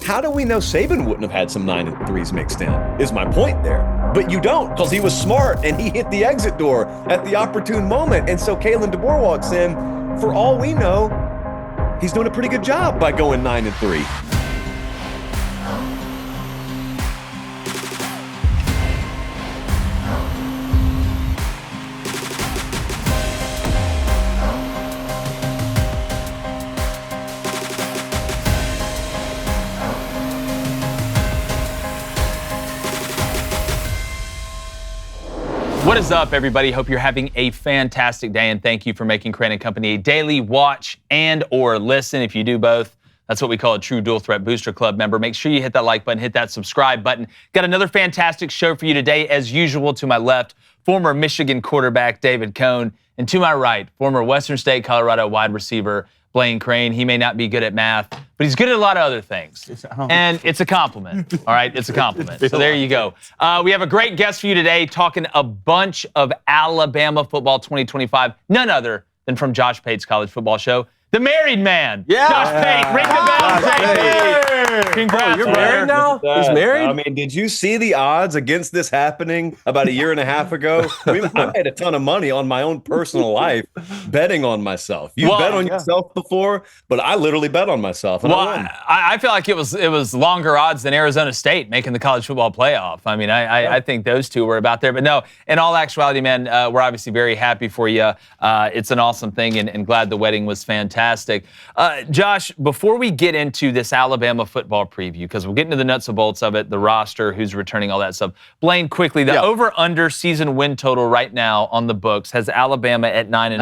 how do we know Saban wouldn't have had some 9-3s mixed in, is my point there. But you don't, because he was smart and he hit the exit door at the opportune moment. And so Kalen DeBoer walks in. For all we know, he's doing a pretty good job by going 9-3. What is up, everybody? Hope you're having a fantastic day, and thank you for making Crain and Company a daily watch and or listen. If you do both, that's what we call a true Dual Threat Booster Club member. Make sure you hit that like button, hit that subscribe button. Got another fantastic show for you today. As usual, to my left, former Michigan quarterback David Cohn, and to my right, former Western State Colorado wide receiver Blaine Crain. He may not be good at math, but he's good at a lot of other things. And it's a compliment, all right? It's a compliment. So there you go. We have a great guest for you today, talking a bunch of Alabama football 2025, none other than from Josh Pate's college football show, The Married Man. Yeah. Josh Pate, ring the bell, JP. Congrats, you're married now? He's married? I mean, did you see the odds against this happening about a year and a half ago? I made a ton of money on my own personal life betting on myself. You bet on yourself before, but I literally bet on myself. And I feel like it was longer odds than Arizona State making the college football playoff. I mean, I think those two were about there. But no, in all actuality, man, we're obviously very happy for you. It's an awesome thing, and glad the wedding was fantastic. Josh, before we get into this Alabama football preview, because we'll get into the nuts and bolts of it, the roster, who's returning, all that stuff. Blaine, quickly, the over-under season win total right now on the books has Alabama at 9.5.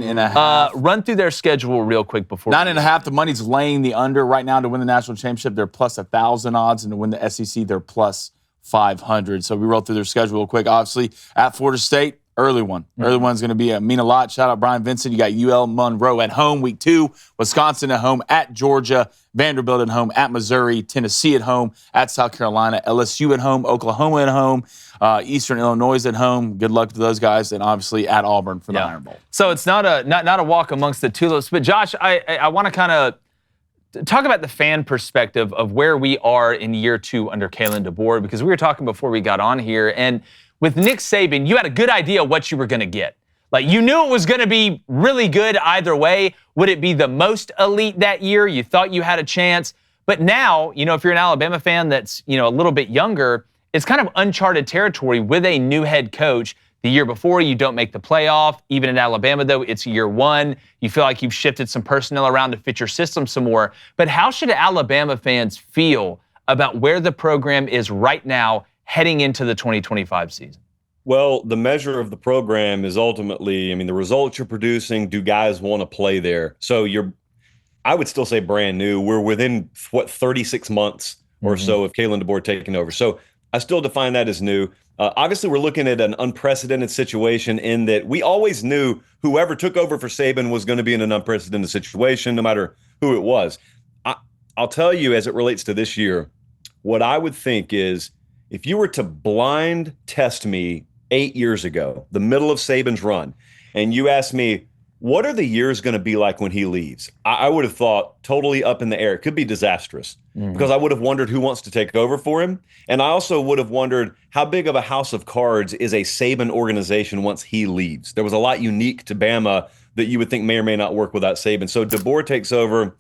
9.5. Run through their schedule real quick before. 9.5. The money's laying the under right now to win the national championship. They're plus 1,000 odds, and to win the SEC, they're plus 500. So we roll through their schedule real quick. Obviously, at Florida State, early one. Mm-hmm. Early one's going to mean a lot. Shout out Brian Vincent. You got UL Monroe at home week 2, Wisconsin at home, at Georgia, Vanderbilt at home, at Missouri, Tennessee at home, at South Carolina, LSU at home, Oklahoma at home, Eastern Illinois at home. Good luck to those guys, and obviously at Auburn for the Iron Bowl. So it's not a walk amongst the tulips. But Josh, I want to kind of talk about the fan perspective of where we are in year 2 under Kalen DeBoer, because we were talking before we got on here, and with Nick Saban, you had a good idea what you were going to get. Like, you knew it was going to be really good either way. Would it be the most elite that year? You thought you had a chance. But now, if you're an Alabama fan that's, a little bit younger, it's kind of uncharted territory with a new head coach. The year before, you don't make the playoff. Even in Alabama, though, it's year 1. You feel like you've shifted some personnel around to fit your system some more. But how should Alabama fans feel about where the program is right now heading into the 2025 season? Well, the measure of the program is ultimately, the results you're producing. Do guys want to play there? So I would still say brand new. We're within 36 months or so of Kalen DeBoer taking over. So I still define that as new. Obviously, we're looking at an unprecedented situation in that we always knew whoever took over for Saban was going to be in an unprecedented situation, no matter who it was. I'll tell you, as it relates to this year, what I would think is, if you were to blind test me 8 years ago, the middle of Saban's run, and you asked me, what are the years going to be like when he leaves? I would have thought totally up in the air. It could be disastrous because I would have wondered who wants to take over for him. And I also would have wondered how big of a house of cards is a Saban organization once he leaves. There was a lot unique to Bama that you would think may or may not work without Saban. So DeBoer takes over,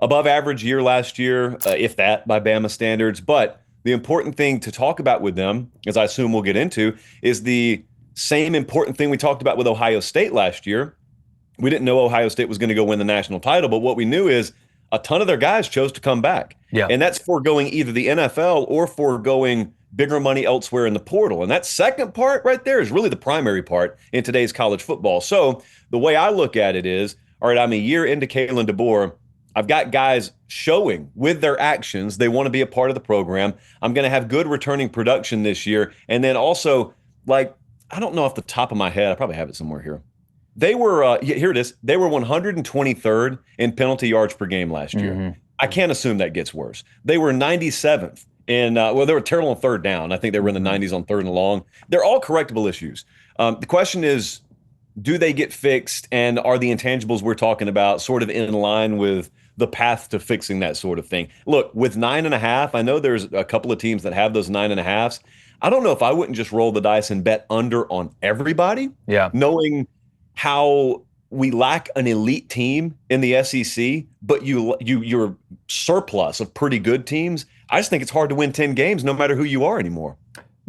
above average year last year, if that, by Bama standards. But the important thing to talk about with them, as I assume we'll get into, is the same important thing we talked about with Ohio State last year. We didn't know Ohio State was going to go win the national title, but what we knew is a ton of their guys chose to come back. Yeah. And that's foregoing either the NFL or foregoing bigger money elsewhere in the portal. And that second part right there is really the primary part in today's college football. So the way I look at it is, all right, I'm a year into Kalen DeBoer. I've got guys showing with their actions they want to be a part of the program. I'm going to have good returning production this year. And then also, I don't know off the top of my head, I probably have it somewhere here. They were, here it is, they were 123rd in penalty yards per game last year. I can't assume that gets worse. They were 97th in, they were terrible on third down. I think they were in the 90s on third and long. They're all correctable issues. The question is, do they get fixed, and are the intangibles we're talking about sort of in line with the path to fixing that sort of thing. Look, with 9.5, I know there's a couple of teams that have those 9.5s. I don't know if I wouldn't just roll the dice and bet under on everybody. Yeah. Knowing how we lack an elite team in the SEC, but your surplus of pretty good teams. I just think it's hard to win 10 games no matter who you are anymore.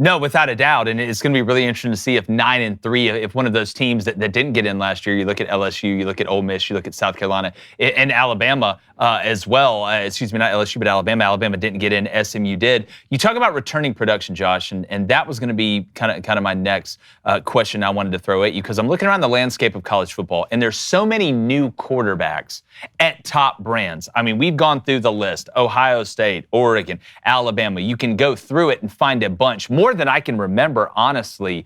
No, without a doubt. And it's going to be really interesting to see if 9-3, if one of those teams that didn't get in last year, you look at LSU, you look at Ole Miss, you look at South Carolina, and Alabama as well. Excuse me, not LSU, but Alabama. Alabama didn't get in, SMU did. You talk about returning production, Josh, and that was going to be kind of my next question I wanted to throw at you, because I'm looking around the landscape of college football, and there's so many new quarterbacks at top brands. I mean, we've gone through the list: Ohio State, Oregon, Alabama. You can go through it and find a bunch, more than I can remember, honestly,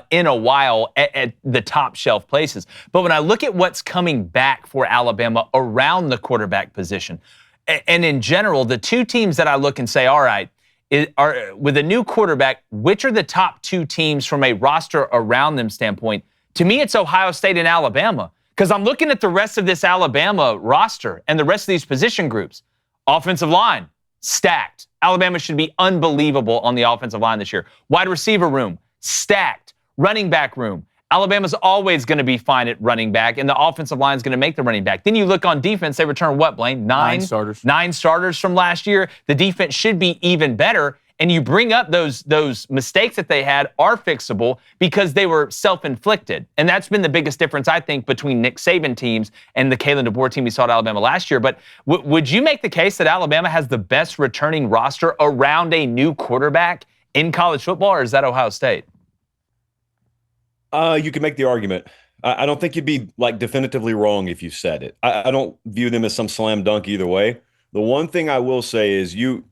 in a while at the top shelf places. But when I look at what's coming back for Alabama around the quarterback position, and in general, the two teams that I look and say, all right, with a new quarterback, which are the top two teams from a roster around them standpoint? To me, it's Ohio State and Alabama, because I'm looking at the rest of this Alabama roster and the rest of these position groups. Offensive line, stacked. Alabama should be unbelievable on the offensive line this year. Wide receiver room, stacked. Running back room. Alabama's always going to be fine at running back, and the offensive line is going to make the running back. Then you look on defense, they return what, Blaine? Nine starters. 9 starters from last year. The defense should be even better, and you bring up those mistakes that they had are fixable because they were self-inflicted. And that's been the biggest difference, I think, between Nick Saban teams and the Kalen DeBoer team we saw at Alabama last year. But would you make the case that Alabama has the best returning roster around a new quarterback in college football, or is that Ohio State? You can make the argument. I don't think you'd be definitively wrong if you said it. I don't view them as some slam dunk either way. The one thing I will say is you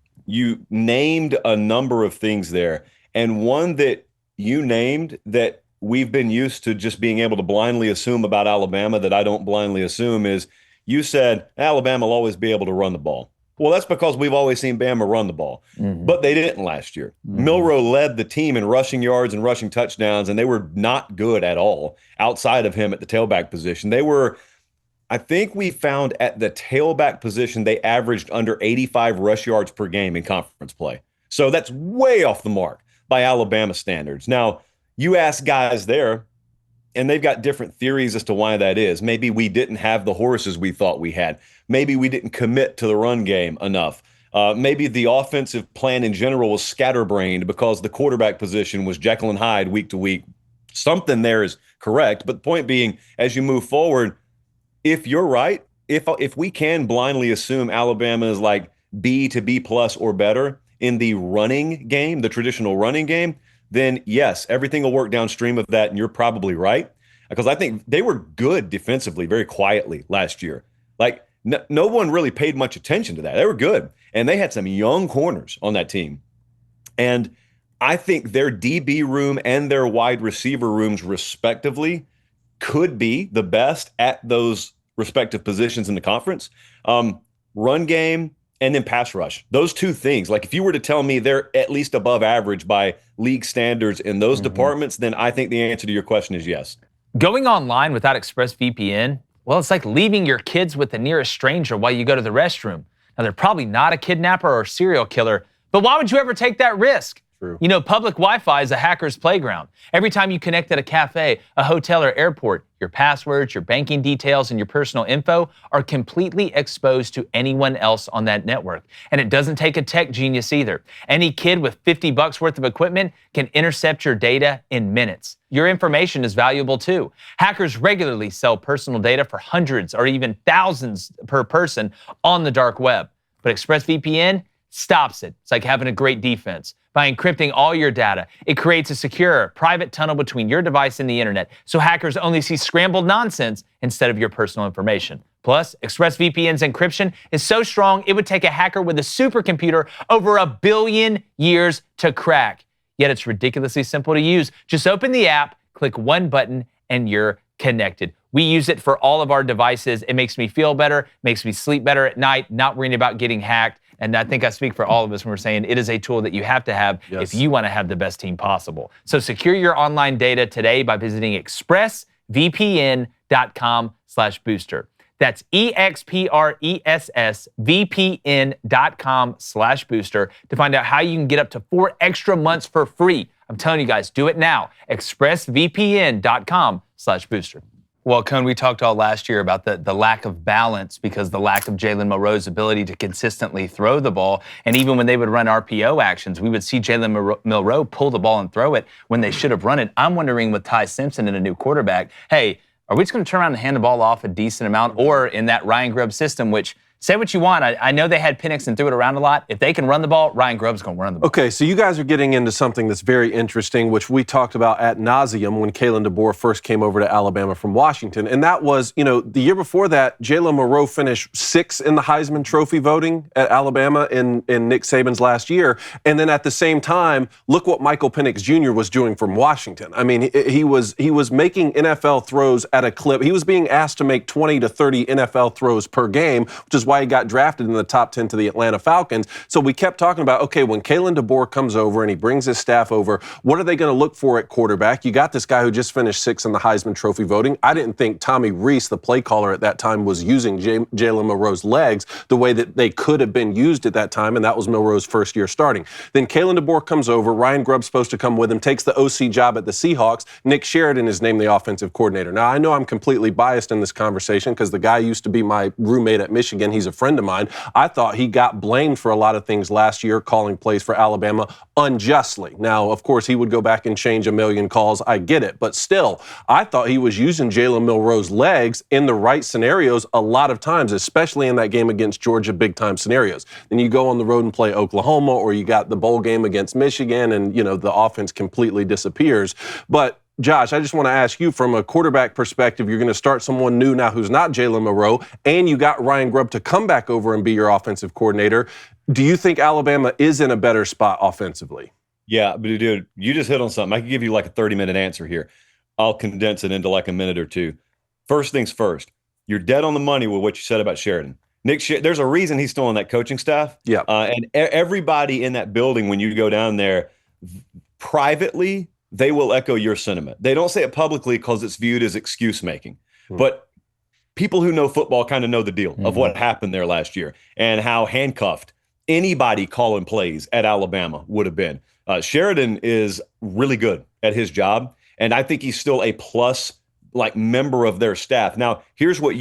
named a number of things there, and one that you named that we've been used to just being able to blindly assume about Alabama that I don't blindly assume is you said Alabama will always be able to run the ball. Well, that's because we've always seen Bama run the ball, but they didn't last year. Milroe led the team in rushing yards and rushing touchdowns, and they were not good at all outside of him at the tailback position. They were, I think we found at the tailback position, they averaged under 85 rush yards per game in conference play. So that's way off the mark by Alabama standards. Now, you ask guys there, and they've got different theories as to why that is. Maybe we didn't have the horses we thought we had. Maybe we didn't commit to the run game enough. Maybe the offensive plan in general was scatterbrained because the quarterback position was Jekyll and Hyde week to week. Something there is correct. But the point being, as you move forward, if you're right, if we can blindly assume Alabama is like B to B plus or better in the running game, the traditional running game, then yes, everything will work downstream of that, and you're probably right. Because I think they were good defensively, very quietly last year. No one really paid much attention to that. They were good, and they had some young corners on that team. And I think their DB room and their wide receiver rooms, respectively, could be the best at those respective positions in the conference. Run game and then pass rush. Those two things, if you were to tell me they're at least above average by league standards in those departments, then I think the answer to your question is yes. Going online without ExpressVPN, well, it's like leaving your kids with the nearest stranger while you go to the restroom. Now, they're probably not a kidnapper or a serial killer, but why would you ever take that risk? True. You know, public Wi-Fi is a hacker's playground. Every time you connect at a cafe, a hotel, or airport, your passwords, your banking details, and your personal info are completely exposed to anyone else on that network. And it doesn't take a tech genius either. Any kid with $50 worth of equipment can intercept your data in minutes. Your information is valuable too. Hackers regularly sell personal data for hundreds or even thousands per person on the dark web. But ExpressVPN stops it. It's like having a great defense. By encrypting all your data, it creates a secure, private tunnel between your device and the internet, so hackers only see scrambled nonsense instead of your personal information. Plus, ExpressVPN's encryption is so strong, it would take a hacker with a supercomputer over 1 billion years to crack. Yet it's ridiculously simple to use. Just open the app, click one button, and you're connected. We use it for all of our devices. It makes me feel better, makes me sleep better at night, not worrying about getting hacked. And I think I speak for all of us when we're saying it is a tool that you have to have if you want to have the best team possible. So secure your online data today by visiting expressvpn.com/booster. That's expressvpn.com/booster to find out how you can get up to 4 extra months for free. I'm telling you guys, do it now. expressvpn.com/booster. Well, Cone, we talked all last year about the lack of balance because the lack of Jalen Milroe's ability to consistently throw the ball. And even when they would run RPO actions, we would see Jalen Milroe pull the ball and throw it when they should have run it. I'm wondering with Ty Simpson and a new quarterback, hey, are we just going to turn around and hand the ball off a decent amount? Or in that Ryan Grubb system, which, say what you want, I know they had Penix and threw it around a lot. If they can run the ball, Ryan Grubb's going to run the ball. Okay, so you guys are getting into something that's very interesting, which we talked about ad nauseum when Kalen DeBoer first came over to Alabama from Washington. And that was, the year before that, Jalen Milroe finished 6th in the Heisman Trophy voting at Alabama in Nick Saban's last year. And then at the same time, look what Michael Penix Jr. was doing from Washington. I mean, he was making NFL throws at a clip. He was being asked to make 20 to 30 NFL throws per game, which is why he got drafted in the top 10 to the Atlanta Falcons. So we kept talking about, okay, when Kalen DeBoer comes over and he brings his staff over, what are they going to look for at quarterback? You got this guy who just finished 6th in the Heisman Trophy voting. I didn't think Tommy Rees, the play caller at that time, was using Jalen Milroe's legs the way that they could have been used at that time, and that was Milroe's first year starting. Then Kalen DeBoer comes over. Ryan Grubb's supposed to come with him, takes the OC job at the Seahawks. Nick Sheridan is named the offensive coordinator. Now, I know I'm completely biased in this conversation because the guy used to be my roommate at Michigan. He's a friend of mine. I thought he got blamed for a lot of things last year, calling plays for Alabama unjustly. Now, of course, he would go back and change a million calls. I get it. But still, I thought he was using Jalen Milroe's legs in the right scenarios a lot of times, especially in that game against Georgia, big-time scenarios. Then you go on the road and play Oklahoma, or you got the bowl game against Michigan, and, the offense completely disappears. But Josh, I just want to ask you, from a quarterback perspective, you're going to start someone new now who's not Jalen Milroe, and you got Ryan Grubb to come back over and be your offensive coordinator. Do you think Alabama is in a better spot offensively? Yeah, but dude, you just hit on something. I could give you like a 30-minute answer here. I'll condense it into like a minute or two. First things first, you're dead on the money with what you said about Sheridan. There's a reason he's still on that coaching staff. Yeah. And everybody in that building, when you go down there, privately, they will echo your sentiment. They don't say it publicly because it's viewed as excuse making. But people who know football kind of know the deal of what happened there last year and how handcuffed anybody calling plays at Alabama would have been. Sheridan is really good at his job, and I think he's still a plus member of their staff. Now, here's what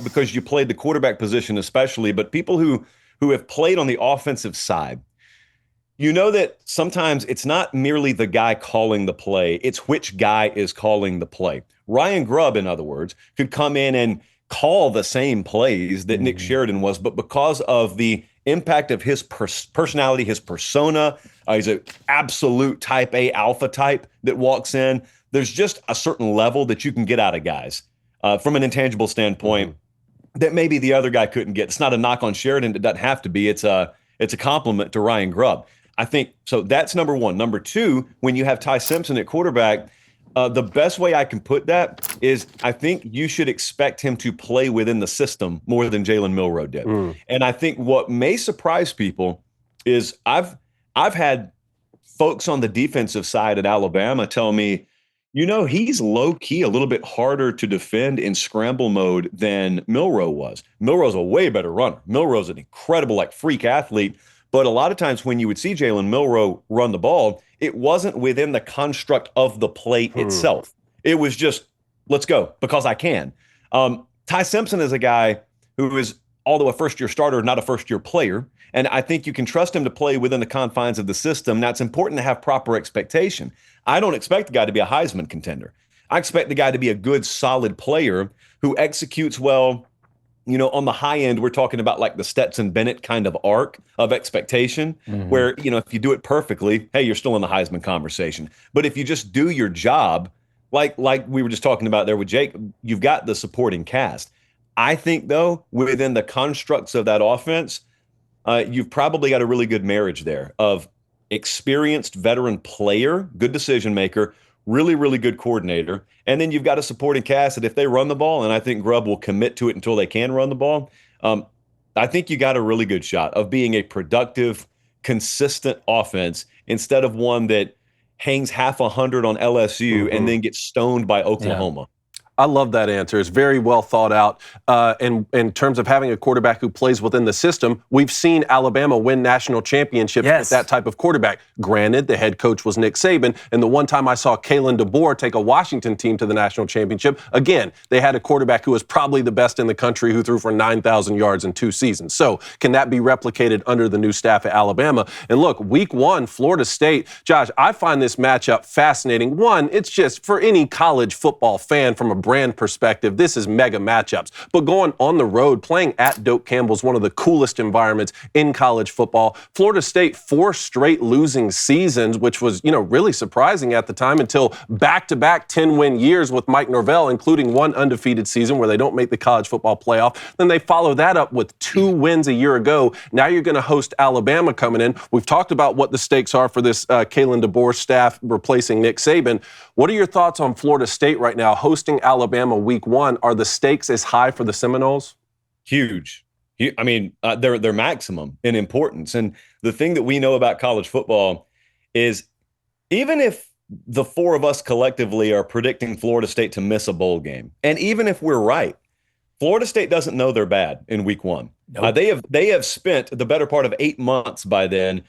because you played the quarterback position especially, but people who have played on the offensive side, you know that sometimes it's not merely the guy calling the play, it's which guy is calling the play. Ryan Grubb, in other words, could come in and call the same plays that Nick Sheridan was, but because of the impact of his personality, his persona, he's an absolute type A alpha type that walks in. There's just a certain level that you can get out of guys from an intangible standpoint that maybe the other guy couldn't get. It's not a knock on Sheridan. It doesn't have to be. It's a compliment to Ryan Grubb. I think so. That's number one. Number two, when you have Ty Simpson at quarterback, the best way I can put that is I think you should expect him to play within the system more than Jalen Milroe did. And I think what may surprise people is I've had folks on the defensive side at Alabama tell me, he's low-key a little bit harder to defend in scramble mode than Milroe was. Milroe's a way better runner. Milroe's an incredible freak athlete. But a lot of times when you would see Jalen Milroe run the ball, it wasn't within the construct of the play itself. It was just, let's go, because I can. Ty Simpson is a guy who is, although a first-year starter, not a first-year player. And I think you can trust him to play within the confines of the system. Now, it's important to have proper expectation. I don't expect the guy to be a Heisman contender. I expect the guy to be a good, solid player who executes well. On the high end, we're talking about the Stetson Bennett kind of arc of expectation where, if you do it perfectly, hey, you're still in the Heisman conversation. But if you just do your job, like we were just talking about there with Jake, you've got the supporting cast. I think, though, within the constructs of that offense, you've probably got a really good marriage there of experienced veteran player, good decision maker, really, really good coordinator. And then you've got a supporting cast that if they run the ball, and I think Grubb will commit to it until they can run the ball, I think you got a really good shot of being a productive, consistent offense instead of one that hangs half 100 on LSU and then gets stoned by Oklahoma. I love that answer. It's very well thought out. And in terms of having a quarterback who plays within the system, we've seen Alabama win national championships with that type of quarterback. Granted, the head coach was Nick Saban, and the one time I saw Kalen DeBoer take a Washington team to the national championship, again, they had a quarterback who was probably the best in the country who threw for 9,000 yards in 2 seasons. So can that be replicated under the new staff at Alabama? And look, week 1, Florida State. Josh, I find this matchup fascinating. One, it's just for any college football fan from a brand perspective, this is mega matchups. But going on the road, playing at Doak Campbell's one of the coolest environments in college football. Florida State 4 straight losing seasons, which was, really surprising at the time until back-to-back 10-win years with Mike Norvell, including 1 undefeated season where they don't make the college football playoff. Then they follow that up with 2 wins a year ago. Now you're going to host Alabama coming in. We've talked about what the stakes are for this Kalen DeBoer staff replacing Nick Saban. What are your thoughts on Florida State right now hosting Alabama week 1? Are the stakes as high for the Seminoles? Huge. I mean, they're maximum in importance. And the thing that we know about college football is even if the 4 of us collectively are predicting Florida State to miss a bowl game, and even if we're right, Florida State doesn't know they're bad in week 1. Nope. They have spent the better part of 8 months by then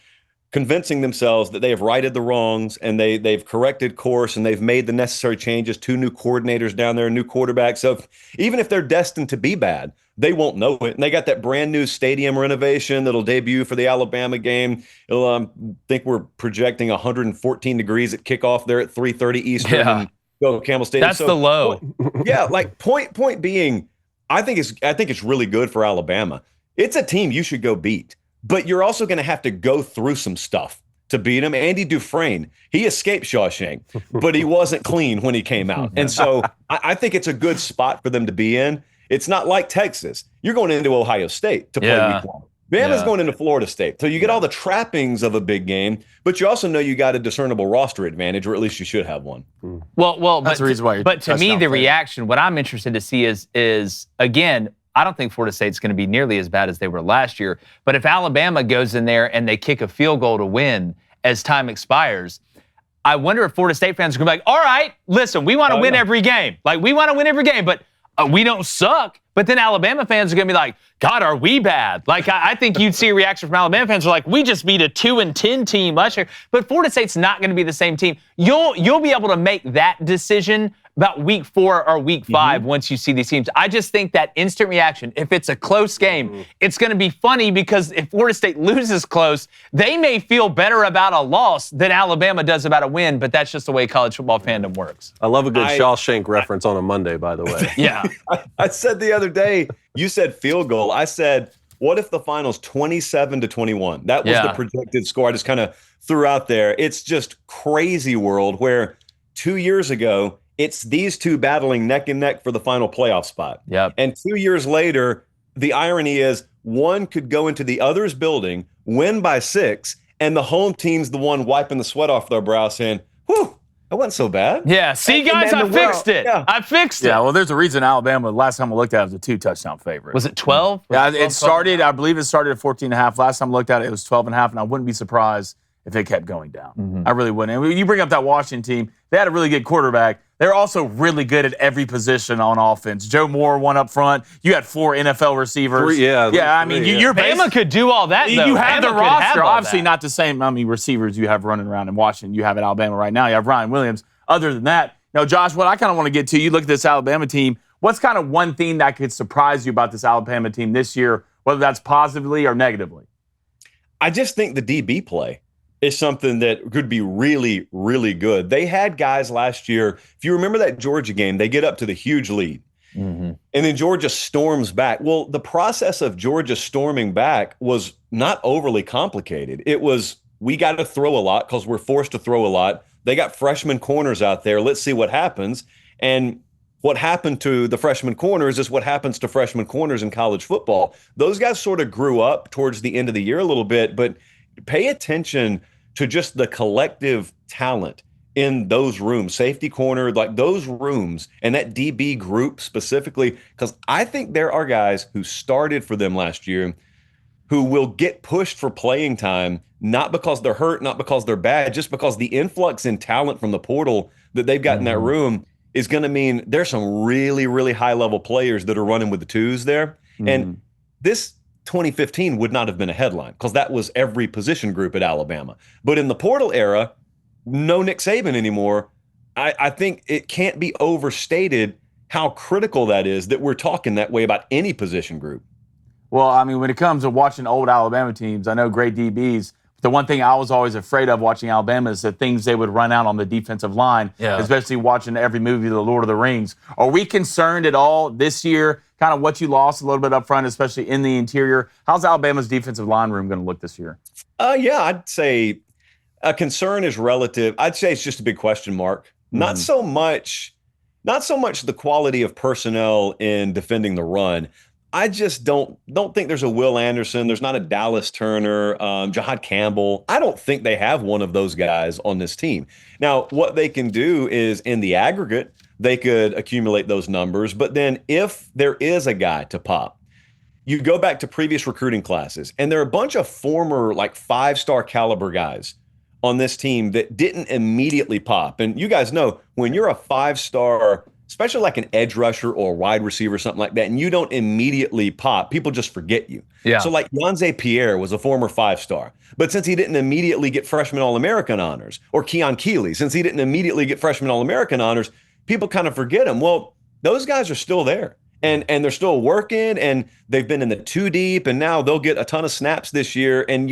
convincing themselves that they have righted the wrongs and they've corrected course and they've made the necessary changes. 2 new coordinators down there, a new quarterback. So even if they're destined to be bad, they won't know it. And they got that brand new stadium renovation that'll debut for the Alabama game. It'll, think we're projecting 114 degrees at kickoff there at 3:30 Eastern. Yeah. Go Campbell Stadium. That's the low. Point being, I think it's really good for Alabama. It's a team you should go beat. But you're also going to have to go through some stuff to beat him. Andy Dufresne, he escaped Shawshank, but he wasn't clean when he came out. And so I think it's a good spot for them to be in. It's not like Texas. You're going into Ohio State to play week 1. Bama's going into Florida State. So you get all the trappings of a big game, but you also know you got a discernible roster advantage, or at least you should have one. Well, that's the reason why. But to me, the reaction, what I'm interested to see is again, I don't think Florida State's going to be nearly as bad as they were last year. But if Alabama goes in there and they kick a field goal to win as time expires, I wonder if Florida State fans are going to be like, all right, listen, we want to win every game. We want to win every game, but we don't suck. But then Alabama fans are going to be like, God, are we bad? I think you'd see a reaction from Alabama fans who are like, we just beat a 2-10 team last year. But Florida State's not going to be the same team. You'll be able to make that decision about week 4 or week 5 once you see these teams. I just think that instant reaction, if it's a close game, it's going to be funny because if Florida State loses close, they may feel better about a loss than Alabama does about a win, but that's just the way college football fandom works. I love a good Shawshank reference on a Monday, by the way. Yeah. I said the other day, you said field goal. I said, what if the final's 27-21? That was the projected score. I just kind of threw out there. It's just crazy world where 2 years ago, it's these 2 battling neck and neck for the final playoff spot. Yep. And 2 years later, the irony is one could go into the other's building, win by 6, and the home team's the one wiping the sweat off their brow saying, whew, that wasn't so bad. Yeah, see, guys, I fixed it. Yeah. I fixed it. Yeah, well, there's a reason Alabama, last time I looked at it, was a 2-touchdown favorite. Was it 12? Yeah, it started, I believe it started at 14.5. Last time I looked at it, it was 12.5, and I wouldn't be surprised if it kept going down. I really wouldn't. And you bring up that Washington team, they had a really good quarterback. They're also really good at every position on offense. Joe Moore, one up front. You had 4 NFL receivers. I mean, you're Bama could do all that, though. You have Bama the roster. Obviously that. not the same, receivers you have running around in Washington. You have at Alabama right now. You have Ryan Williams. Other than that, Josh, what I kind of want to get to, you look at this Alabama team. What's kind of one thing that could surprise you about this Alabama team this year, whether that's positively or negatively? I just think the DB play is something that could be really, really good. They had guys last year. If you remember that Georgia game, they get up to the huge lead. And then Georgia storms back. Well, the process of Georgia storming back was not overly complicated. It was, we got to throw a lot because we're forced to throw a lot. They got freshman corners out there. Let's see what happens. And what happened to the freshman corners is what happens to freshman corners in college football. Those guys sort of grew up towards the end of the year a little bit, but pay attention to just the collective talent in those rooms, safety corner, like those rooms and that DB group specifically, because I think there are guys who started for them last year who will get pushed for playing time, not because they're hurt, not because they're bad, just because the influx in talent from the portal that they've got in that room is going to mean there's some really, really high level players that are running with the twos there. And this 2015 would not have been a headline because that was every position group at Alabama. But in the portal era, no Nick Saban anymore. I think it can't be overstated how critical that is that we're talking that way about any position group. Well, I mean, when it comes to watching old Alabama teams, I know great DBs. The one thing I was always afraid of watching Alabama is the things they would run out on the defensive line, especially watching every movie, The Lord of the Rings. Are we concerned at all this year, kind of what you lost a little bit up front, especially in the interior? How's Alabama's defensive line room going to look this year? Yeah, I'd say a concern is relative. I'd say it's just a big question mark. Not so much the quality of personnel in defending the run. I just don't think there's a Will Anderson. There's not a Dallas Turner, Jahad Campbell. I don't think they have one of those guys on this team. Now, what they can do is in the aggregate, they could accumulate those numbers. But then if there is a guy to pop, you go back to previous recruiting classes, and there are a bunch of former like 5-star caliber guys on this team that didn't immediately pop. And you guys know when you're a 5-star, especially like an edge rusher or a wide receiver, something like that, and you don't immediately pop, people just forget you. Yeah. So like Yanze Pierre was a former 5-star, but since he didn't immediately get freshman All-American honors, or Keon Keeley, since he didn't immediately get freshman All-American honors, people kind of forget him. Well, those guys are still there. And they're still working, and they've been in the 2 deep, and now they'll get a ton of snaps this year. And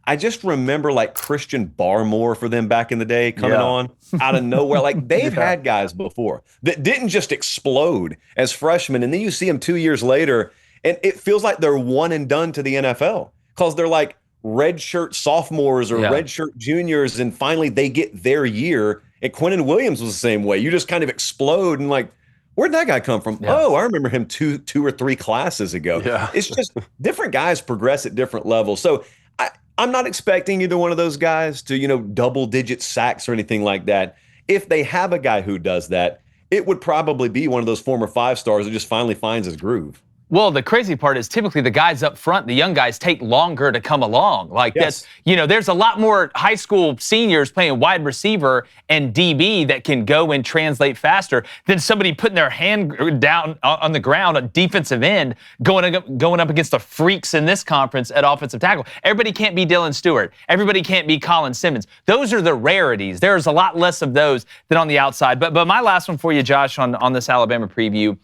I just remember like Christian Barmore for them back in the day coming on out of nowhere. Like they've had guys before that didn't just explode as freshmen. And then you see them 2 years later and it feels like they're one and done to the NFL because they're like redshirt sophomores or redshirt juniors. And finally they get their year. And Quinnen Williams was the same way. You just kind of explode and like, where'd that guy come from? Oh, I remember him two or three classes ago. It's just different guys progress at different levels. So I'm not expecting either one of those guys to, double-digit sacks or anything like that. If they have a guy who does that, it would probably be one of those former 5-stars that just finally finds his groove. Well, the crazy part is typically the guys up front, the young guys, take longer to come along. Like that's, there's a lot more high school seniors playing wide receiver and DB that can go and translate faster than somebody putting their hand down on the ground, a defensive end, going up against the freaks in this conference at offensive tackle. Everybody can't be Dylan Stewart. Everybody can't be Colin Simmons. Those are the rarities. There's a lot less of those than on the outside. But my last one for you, Josh, on this Alabama preview.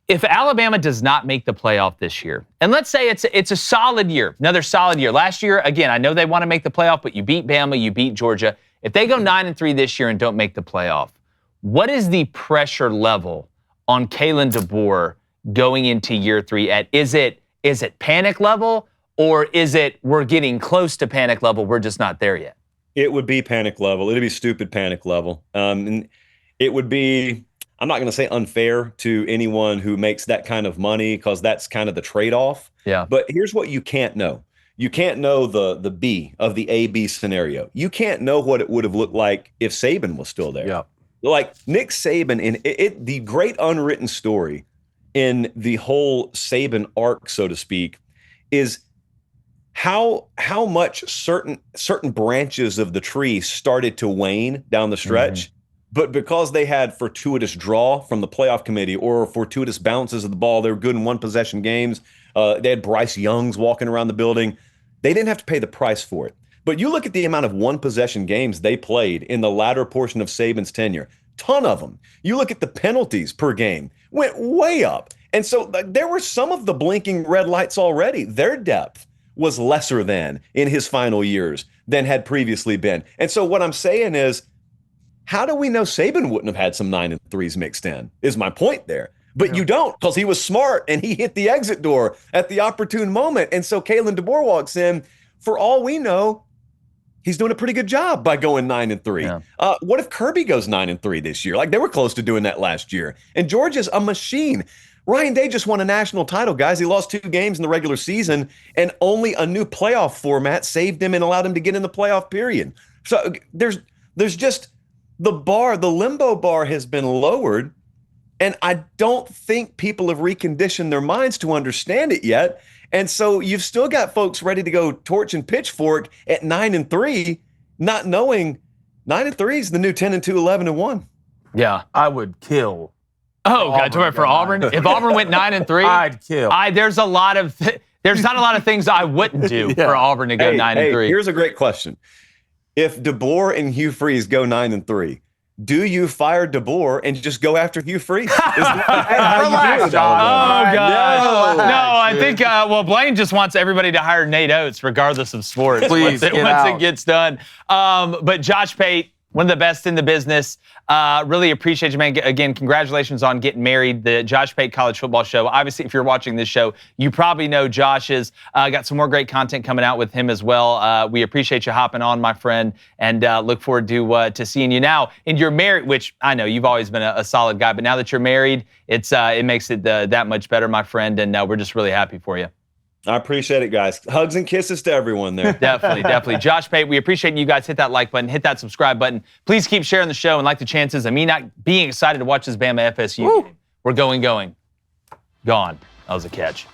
If Alabama does not make the playoff this year, and let's say it's a solid year, another solid year. Last year, again, I know they want to make the playoff, but you beat Bama, you beat Georgia. If they go 9-3 this year and don't make the playoff, what is the pressure level on Kalen DeBoer going into year 3 at? Is it panic level, or is it we're getting close to panic level, we're just not there yet? It would be panic level. It would be stupid panic level. And it would be, I'm not going to say unfair to anyone who makes that kind of money because that's kind of the trade-off. Yeah. But here's what you can't know. You can't know the B of the A-B scenario. You can't know what it would have looked like if Saban was still there. Yeah. Like Nick Saban, in the great unwritten story in the whole Saban arc, so to speak, is how much certain branches of the tree started to wane down the stretch. But because they had fortuitous draw from the playoff committee or fortuitous bounces of the ball, they were good in one-possession games. They had Bryce Youngs walking around the building. They didn't have to pay the price for it. But you look at the amount of one-possession games they played in the latter portion of Saban's tenure, ton of them. You look at the penalties per game, went way up. And so there were some of the blinking red lights already. Their depth was lesser than in his final years than had previously been. And so what I'm saying is, how do we know Saban wouldn't have had some 9-3s mixed in, is my point there. But you don't, because he was smart and he hit the exit door at the opportune moment. And so Kalen DeBoer walks in. For all we know, he's doing a pretty good job by going 9-3. What if Kirby goes 9-3 this year? Like they were close to doing that last year. And Georgia's a machine. Ryan Day just won a national title, guys. He lost 2 games in the regular season, and only a new playoff format saved him and allowed him to get in the playoff period. So there's just... the limbo bar has been lowered, and I don't think people have reconditioned their minds to understand it yet. And so you've still got folks ready to go torch and pitchfork at 9-3, not knowing 9-3 is the new 10-2, 11-1. Yeah. I would kill. Oh, God, to for Auburn? If Auburn went 9-3, I'd kill. There's a lot of there's not a lot of things I wouldn't do for Auburn to go 9-3. Here's a great question. If DeBoer and Hugh Freeze go 9-3, do you fire DeBoer and just go after Hugh Freeze? Is that how you do it? Oh, God. Relax, No, I dude. think, Blaine just wants everybody to hire Nate Oates, regardless of sports, Please, once get it out. gets done. But Josh Pate, one of the best in the business. Really appreciate you, man. Again, congratulations on getting married. The Josh Pate College Football Show. Obviously, if you're watching this show, you probably know Josh is got some more great content coming out with him as well. We appreciate you hopping on, my friend, and look forward to seeing you now. And you're married, which I know you've always been a solid guy, but now that you're married, it makes it that much better, my friend. And we're just really happy for you. I appreciate it, guys. Hugs and kisses to everyone there. Definitely. Josh Pate, we appreciate you guys. Hit that like button, hit that subscribe button. Please keep sharing the show and like the chances of me not being excited to watch this Bama FSU game. We're going. Gone. That was a catch.